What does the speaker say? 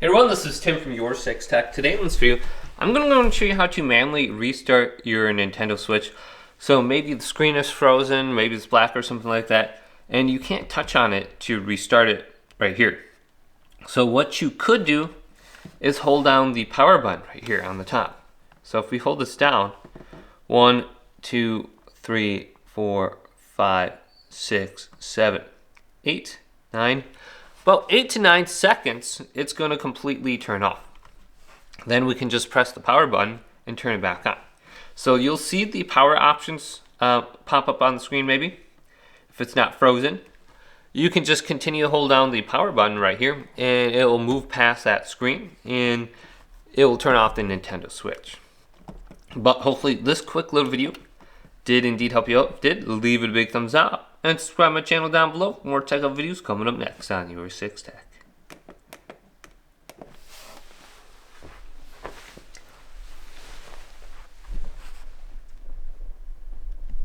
Hey everyone, this is Tim from YourSixTech. Today in this video, I'm going to show you how to manually restart your Nintendo Switch. So maybe the screen is frozen, maybe it's black or something like that, and you can't touch on it to restart it right here. So what you could do is hold down the power button right here on the top. So if we hold this down, 1, 2, 3, 4, 5, 6, 7, 8, 9, about 8 to 9 seconds, it's going to completely turn off. Then we can just press the power button and turn it back on. So you'll see the power options pop up on the screen maybe. If it's not frozen, you can just continue to hold down the power button right here and it will move past that screen and it will turn off the Nintendo Switch. But hopefully this quick little video did indeed help you out. If it did, leave it a big thumbs up and subscribe to my channel down below. More tech videos coming up next on YourSixTech.